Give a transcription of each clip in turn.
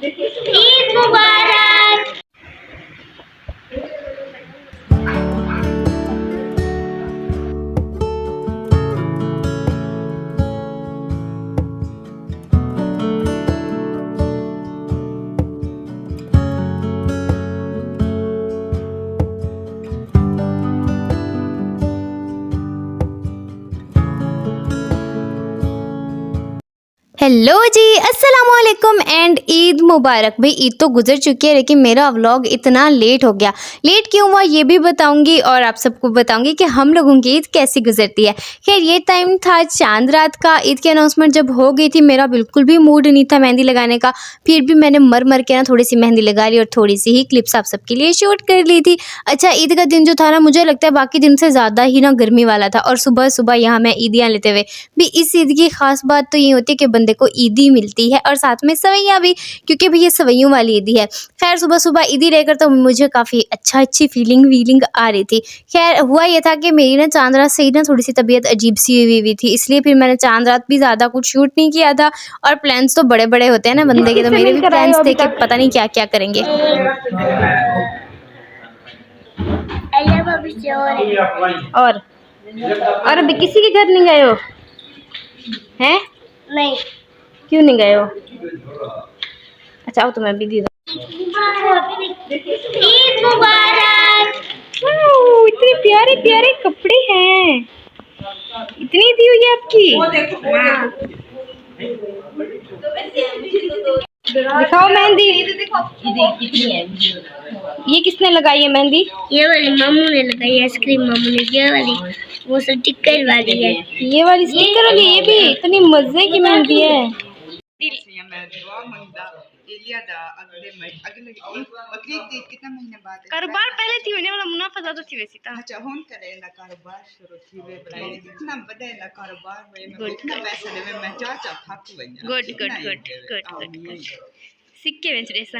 ईद मुबारक। Hello जी, अस्सलाम वालेकुम and Eid मुबारक। भाई ईद तो गुजर चुकी है लेकिन मेरा व्लॉग इतना लेट हो गया। लेट क्यों हुआ ये भी बताऊंगी और आप सबको बताऊंगी कि हम लोगों की ईद कैसी गुजरती है। खैर ये टाइम था चांद रात का। ईद की अनाउंसमेंट जब हो गई थी मेरा बिल्कुल भी मूड नहीं था मेहंदी लगाने का, फिर भी मैंने मर मर के ना थोड़ी सी मेहंदी लगा ली और थोड़ी सी ही क्लिप्स आप सबके लिए शूट कर ली थी। अच्छा ईद का दिन जो था ना, मुझे लगता है बाकी दिन से ज़्यादा ही ना गर्मी वाला था और सुबह सुबह यहाँ मैं ईदियाँ लेते हुए भी। इस ईद की खास बात तो ये होती है कि बंदे को ईदी मिलती है और साथ में सवैयाँ भी, क्योंकि भाई ये सवैयों वाली ईदी है। खैर सुबह सुबह ईदी लेकर तो मुझे काफ़ी अच्छी फीलिंग आ रही थी। खैर हुआ ये था कि मेरी ना चांद रात से ही ना थोड़ी सी तबीयत अजीब सी हुई थी, इसलिए फिर मैंने चांद रात भी ज़्यादा कुछ शूट नहीं किया था। और प्लान्स तो बड़े बड़े होते हैं ना बंदे के, तो मेरे भी प्लान्स थे कि पता नहीं क्या क्या करेंगे। और अभी किसी के घर नहीं गए हो हैं? नहीं। क्यों नहीं गए हो? अच्छा आओ तो मैं भी दे दूँ। ईद मुबारक। वाओ, इतने प्यारे प्यारे कपड़े हैं। इतनी दी हुई है आपकी? दिखाओ मेहंदी। ये किसने लगाई है मेहंदी? ये वाली मामू ने लगाई, आइसक्रीम मामू ने। ये वाली वो सब स्टिकर वाली है। ये वाली स्टिकर वाली, ये भी इतनी मजे की मेहंदी है। कारोबार पहले थी मैंने वाला मुनाफा ज्यादा थी वैसे था। अच्छा हुन करे ना कारोबार शुरू थी वे बनाई इतना बड़े ना कारोबार में इतना पैसा देवे मैं चाचा थक गई। गुड सिक्के बेच रहे सा।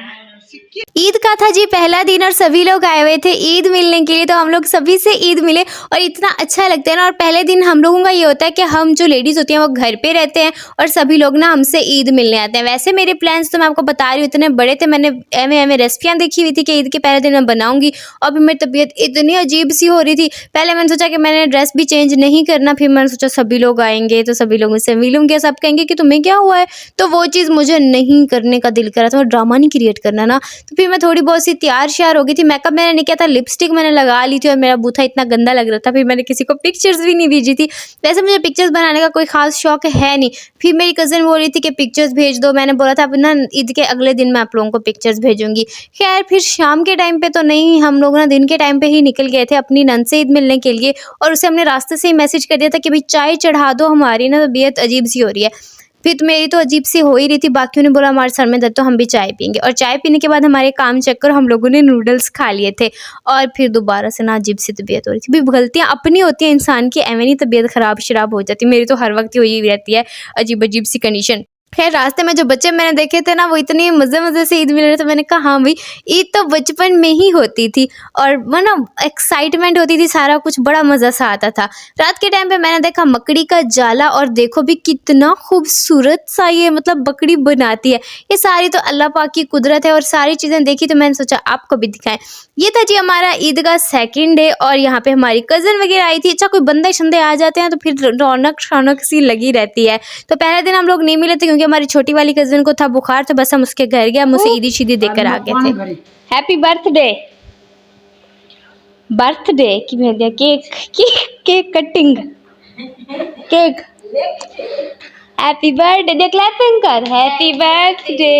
ईद का था जी पहला दिन और सभी लोग आए हुए थे ईद मिलने के लिए, तो हम लोग सभी से ईद मिले और इतना अच्छा लगता है ना। और पहले दिन हम लोगों का ये होता है कि हम जो लेडीज़ होती हैं वो घर पे रहते हैं और सभी लोग ना हमसे ईद मिलने आते हैं। वैसे मेरे प्लान्स तो मैं आपको बता रही हूँ इतने बड़े थे, मैंने एवं रेसिपियाँ देखी हुई थी कि ईद के पहले दिन मैं बनाऊंगी, और फिर मेरी तबीयत इतनी अजीब सी हो रही थी। पहले मैंने सोचा कि मैंने ड्रेस भी चेंज नहीं करना, फिर मैंने सोचा सभी लोग आएंगे तो सभी लोगों से मिलूंगे, सब कहेंगे कि तुम्हें क्या हुआ है, तो वो चीज़ मुझे नहीं करने का दिल करा था और ड्रामा नहीं क्रिएट करना ना। तो फिर मैं थोड़ी बहुत सी तैयार श्यार हो गई थी। मेकअप मैंने नहीं किया था, लिपस्टिक मैंने लगा ली थी और मेरा बूथा इतना गंदा लग रहा था, फिर मैंने किसी को पिक्चर्स भी नहीं भेजी थी। वैसे मुझे पिक्चर्स बनाने का कोई खास शौक है नहीं। फिर मेरी कज़न बोल रही थी कि पिक्चर्स भेज दो, मैंने बोला था अब ना ईद के अगले दिन मैं आप लोगों को पिक्चर्स भेजूंगी। खैर फिर शाम के टाइम पे तो नहीं, हम लोग ना दिन के टाइम पे ही निकल गए थे अपनी नंद से ईद मिलने के लिए, और उसे हमने रास्ते से ही मैसेज कर दिया था कि भाई चाय चढ़ा दो, हमारी ना तबीयत अजीब सी हो रही है। फिर तो मेरी तो अजीब सी हो ही रही थी, बाकियों ने बोला हमारे सर में दर्द, तो हम भी चाय पियेंगे। और चाय पीने के बाद हमारे काम चेक कर हम लोगों ने नूडल्स खा लिए थे और फिर दोबारा से ना अजीब सी तबीयत हो रही थी। भी गलतियाँ अपनी होती हैं इंसान की, एवं नहीं तबीयत खराब शराब हो जाती। मेरी तो हर वक्त ही हुई रहती है अजीब अजीब सी कंडीशन। खैर रास्ते में जो बच्चे मैंने देखे थे ना वो इतने मज़े मज़े से ईद मिल रहे थे, मैंने कहा हाँ भाई ईद तो बचपन में ही होती थी और मतलब एक्साइटमेंट होती थी, सारा कुछ बड़ा मज़ा सा आता था। रात के टाइम पे मैंने देखा मकड़ी का जाला, और देखो भी कितना खूबसूरत सा ये मतलब बकरी बनाती है। ये सारी तो अल्लाह पाक की कुदरत है और सारी चीज़ें देखी तो मैंने सोचा आपको भी दिखाएं। ये था जी हमारा ईद का सेकंड डे और यहाँ पे हमारी कज़न वगैरह आई थी। अच्छा कोई बंदे शंदे आ जाते हैं तो फिर रौनक शौनक सी लगी रहती है। तो पहले दिन हम लोग नहीं मिले थे क्योंकि हमारी छोटी वाली कज़न को था बुखार, तो बस हम उसके घर गए, हम उसे ईदी शीदी देकर आ गए थे। हैप्पी बर्थडे बर्थडे की भेज दिया cake, cake cutting cake. Happy birthday दे क्लैपिंग कर, हैप्पी बर्थडे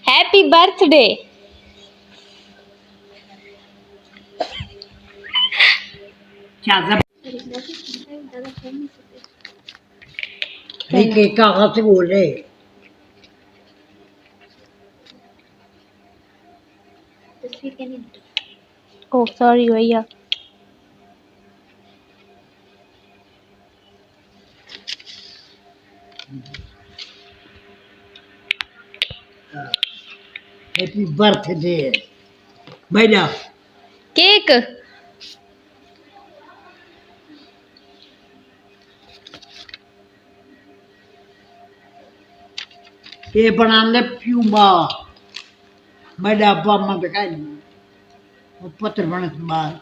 हैप्पी बर्थडे। कहाँ से बोल रहे? ओह सॉरी भैया। Happy birthday madam. केक ये बनाने प्यूमा मैदा पामा पे काई वो पत्र बने बाल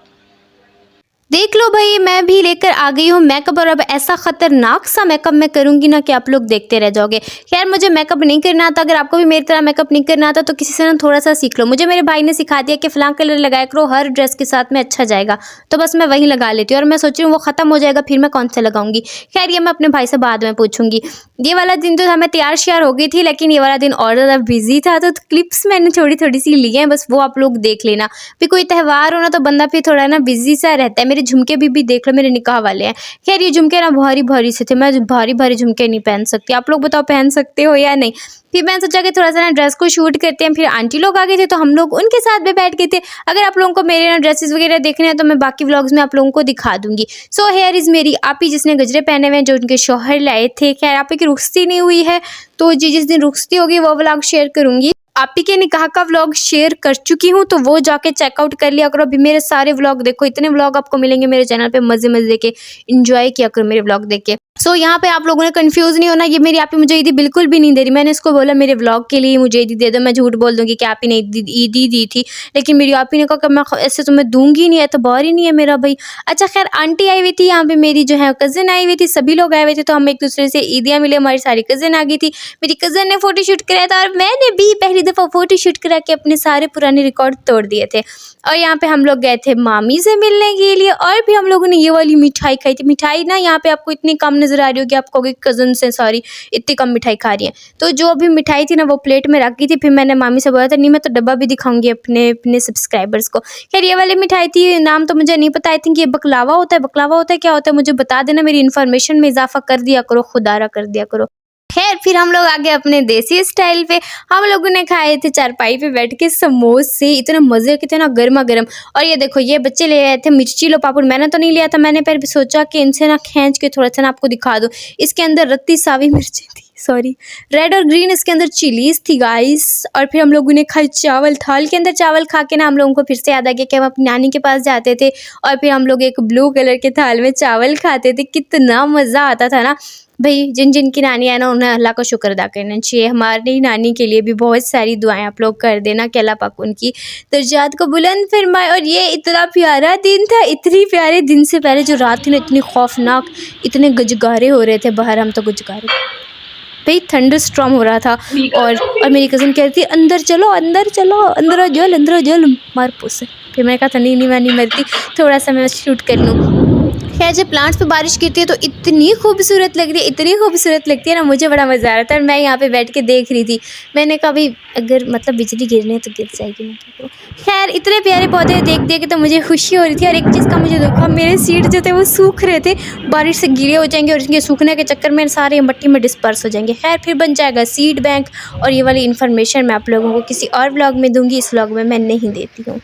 देख लो भाई, मैं भी लेकर आ गई हूँ मेकअप, और अब ऐसा खतरनाक सा मेकअप मैं करूंगी ना कि आप लोग देखते रह जाओगे। खैर मुझे मेकअप नहीं करना आता, अगर आपको भी मेरी तरह मेकअप नहीं करना आता तो किसी से ना थोड़ा सा सीख लो। मुझे मेरे भाई ने सिखा दिया कि फलां कलर लगाया करो, हर ड्रेस के साथ में अच्छा जाएगा, तो बस मैं वही लगा लेती हूँ। और मैं सोच रही हूँ वो खत्म हो जाएगा फिर मैं कौन सा लगाऊंगी। खैर ये मैं अपने भाई से बाद में पूछूंगी। ये वाला दिन तो मैं तैयार श्यार हो गई थी, लेकिन ये वाला दिन और ज़्यादा बिजी था, तो क्लिप्स मैंने थोड़ी थोड़ी सी ली हैं, बस वो आप लोग देख लेना। फिर कोई त्यौहार हो ना तो बंदा फिर थोड़ा ना बिजी सा रहता है। मेरे झुमके भी देख लो, मेरे निकाह वाले हैं। खैर ये झुमके ना भारी भारी से थे, मैं भारी भारी झुमके नहीं पहन सकती। आप लोग बताओ पहन सकते हो या नहीं। फिर मैंने सोचा कि थोड़ा सा ना ड्रेस को शूट करते हैं। फिर आंटी लोग आ गए थे तो हम लोग उनके साथ भी बैठ गए थे। अगर आप लोगों को मेरे ना ड्रेसेस वगैरह देखने हैं तो मैं बाकी व्लॉग्स में आप लोगों को दिखा दूंगी। सो हेयर इज़ मेरी आपी, जिसने गजरे पहने हुए हैं, जो उनके शौहर लाए थे। खैर आपी की रुखसती नहीं हुई है, तो जिस दिन रुखसती होगी वो व्लॉग शेयर करूंगी। आपी के निकाह का व्लॉग शेयर कर चुकी हूँ, तो वो जाके चेकआउट कर लिया करो। अभी मेरे सारे व्लॉग देखो, इतने व्लॉग आपको मिलेंगे मेरे चैनल पे, मजे मजे के एंजॉय किया करो मेरे व्लॉग देख के। सो यहाँ पे आप लोगों ने कंफ्यूज नहीं होना, ये मेरी आपी मुझे ईदी बिल्कुल भी नहीं दे रही। मैंने इसको बोला मेरे व्लॉग के लिए मुझे ईदी दे दो, मैं झूठ बोल दूंगी कि आपी ने ईदी दी थी, लेकिन मेरी आपी ने कहा कि मैं ऐसे तुम्हें दूंगी नहीं, एतबार ही नहीं है मेरा भाई। अच्छा खैर आंटी आई हुई थी यहाँ पे, मेरी जो है कज़न आई हुई थी, सभी लोग आए हुए थे, तो हम एक दूसरे से ईदियाँ मिले। हमारी सारी कज़न आ गई थी, मेरी कज़न ने फोटो शूट कराया था, और मैंने भी पहली दफ़ा फोटो शूट करा के अपने सारे पुराने रिकॉर्ड तोड़ दिए थे। और यहाँ पे हम लोग गए थे मामी से मिलने के लिए, और भी हम लोगों ने ये वाली मिठाई खाई थी। मिठाई ना यहाँ पे आपको इतनी कम नज़र आ रही होगी, आपको कज़न से सॉरी इतनी कम मिठाई खा रही है। तो जो अभी मिठाई थी ना वो प्लेट में रखी थी, फिर मैंने मामी से बोला था नहीं मैं तो डब्बा भी दिखाऊंगी अपने अपने सब्सक्राइबर्स को। खैर ये वाली मिठाई थी, नाम तो मुझे नहीं पता, आई थिंक ये बकलावा होता है। बकलावा होता है क्या होता है मुझे बता देना, मेरी इन्फॉर्मेशन में इजाफा कर दिया करो, खुदारा कर दिया करो। खैर फिर हम लोग आगे अपने देसी स्टाइल पे, हम लोगों ने खाए थे चारपाई पे बैठ के समोसे, इतना मज़े के थे ना, गर्मा गर्म। और ये देखो ये बच्चे ले आए थे मिर्ची लो पापड़, मैंने तो नहीं लिया था, मैंने फिर सोचा कि इनसे ना खींच के थोड़ा सा ना आपको दिखा दूँ। इसके अंदर रत्ती सावी मिर्ची थी, सॉरी रेड और ग्रीन, इसके अंदर चिलीज थी गाइस। और फिर हम लोगों ने खाई चावल, थाल के अंदर चावल खा के ना हम लोगों को फिर से याद आ गया कि हम अपनी नानी के पास जाते थे, और फिर हम लोग एक ब्लू कलर के थाल में चावल खाते थे। कितना मज़ा आता था ना भाई। जिन जिन की नानी है ना उन्हें अल्लाह का शुक्र अदा करना चाहिए। हमारी नानी के लिए भी बहुत सारी दुआएं आप लोग कर देना कि अल्लाह पाक उनकी दर्जात को बुलंद फरमाए। और ये इतना प्यारा दिन था, इतनी प्यारे दिन से पहले जो रात थी ना इतनी खौफनाक, इतने गजगारे हो रहे थे बाहर, हम तो गजगारे भाई, थंडर स्टॉर्म हो रहा था। और मेरी कज़न कह रही थी अंदर चलो अंदर चलो, अंदर जल मार पोसे। फिर मैंने कहा था नहीं मैं नहीं मरती, थोड़ा सा मैं शूट कर लूँ। खैर जब प्लांट्स पे बारिश गिरती है तो इतनी खूबसूरत लगती है, इतनी खूबसूरत लगती है ना, मुझे बड़ा मज़ा आ रहा था। और मैं यहाँ पे बैठ के देख रही थी, मैंने कहा भाई अगर मतलब बिजली गिरने तो गिर जाएगी, मैं क्या करूँ। खैर इतने प्यारे पौधे देख देख के तो मुझे खुशी हो रही थी। और एक चीज़ का मुझे दुख, मेरे सीड जो थे वो सूख रहे थे, बारिश से गीले हो जाएंगे और इनके सूखने के चक्कर में सारे मट्टी में डिस्पर्स हो जाएंगे। खैर फिर बन जाएगा सीड बैंक, और ये वाली इन्फॉर्मेशन मैं आप लोगों को किसी और व्लॉग में दूँगी, इस व्लॉग में मैं नहीं देती हूँ।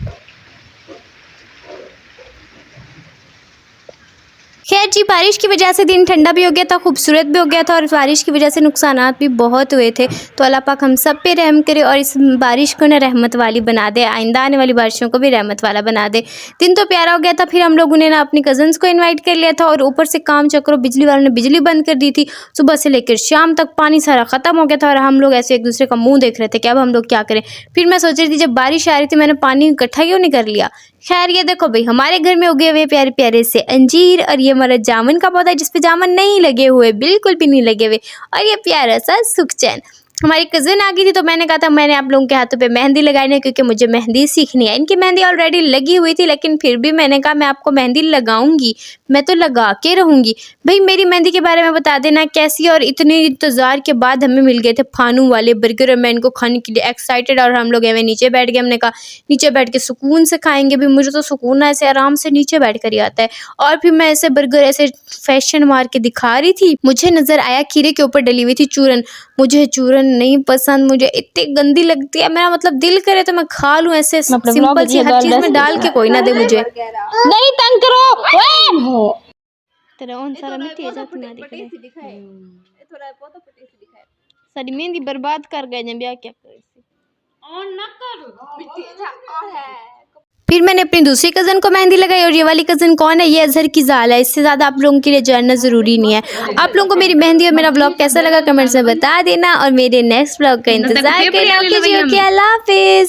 खैर जी बारिश की वजह से दिन ठंडा भी हो गया था, खूबसूरत भी हो गया था, और बारिश की वजह से नुकसानात भी बहुत हुए थे। तो अल्लाह पाक हम सब पे रहम करे और इस बारिश को ना रहमत वाली बना दे, आइंदा आने वाली बारिशों को भी रहमत वाला बना दे। दिन तो प्यारा हो गया था। फिर हम लोगों ने ना अपनी कज़न्स को इन्वाइट कर लिया था, और ऊपर से काम चक्रो बिजली वालों ने बिजली बंद कर दी थी। सुबह से लेकर शाम तक पानी सारा ख़त्म हो गया था, और हम लोग ऐसे एक दूसरे का मुँह देख रहे थे कि अब हम लोग क्या करें। फिर मैं सोच रही थी जब बारिश आ रही थी मैंने पानी इकट्ठा क्यों नहीं कर लिया। खैर ये देखो भाई हमारे घर में उगे हुए प्यारे प्यारे से अंजीर, और ये हमारा जामुन का पौधा है जिसपे जामुन नहीं लगे हुए, बिल्कुल भी नहीं लगे हुए, और ये प्यारा सा सुखचैन। हमारी कज़न आ गई थी तो मैंने कहा था मैंने आप लोगों के हाथों पे मेहंदी लगानी है, क्योंकि मुझे मेहंदी सीखनी है। इनकी मेहंदी ऑलरेडी लगी हुई थी, लेकिन फिर भी मैंने कहा मैं आपको मेहंदी लगाऊंगी, मैं तो लगा के रहूँगी। भाई मेरी मेहंदी के बारे में बता देना कैसी। और इतने इंतज़ार के बाद हमें मिल गए थे फानू वाले बर्गर, और मैं इनको खाने के लिए एक्साइटेड, और हम लोग एवं नीचे बैठ गए। हमने कहा नीचे बैठ के सुकून से खाएंगे। भी मुझे तो सुकून ऐसे आराम से नीचे बैठ कर ही आता है। और फिर मैं ऐसे बर्गर ऐसे फैशन मार के दिखा रही थी, मुझे नज़र आया खीरे के ऊपर डली हुई थी चूरन। मुझे चूरन नहीं पसंद, मुझे इतनी गंदी लगती है। मेरा मतलब दिल करे तो मैं खा लूँ ऐसे सिंपल सी हर चीज़ में डाल के, कोई ना दे मुझे। नहीं तंग करो तेरा उन सारा मिट्टी है जाती ना दिखाए थोड़ा बहुत दिखाए सारी मेहंदी बर्बाद कर गए हैं। ब्याह क्या करे ऑन ना कर मिट्टी है। फिर मैंने अपनी दूसरी कज़न को मेहंदी लगाई और ये वाली कज़न कौन है, ये अजहर की ज़ाल है। इससे ज़्यादा आप लोगों के लिए जानना ज़रूरी नहीं है। आप लोगों को मेरी मेहंदी और मेरा व्लॉग कैसा लगा कमेंट्स में बता देना और मेरे नेक्स्ट व्लॉग का इंतज़ार करना। ओके जी, ओके, अल्लाह हाफिज़।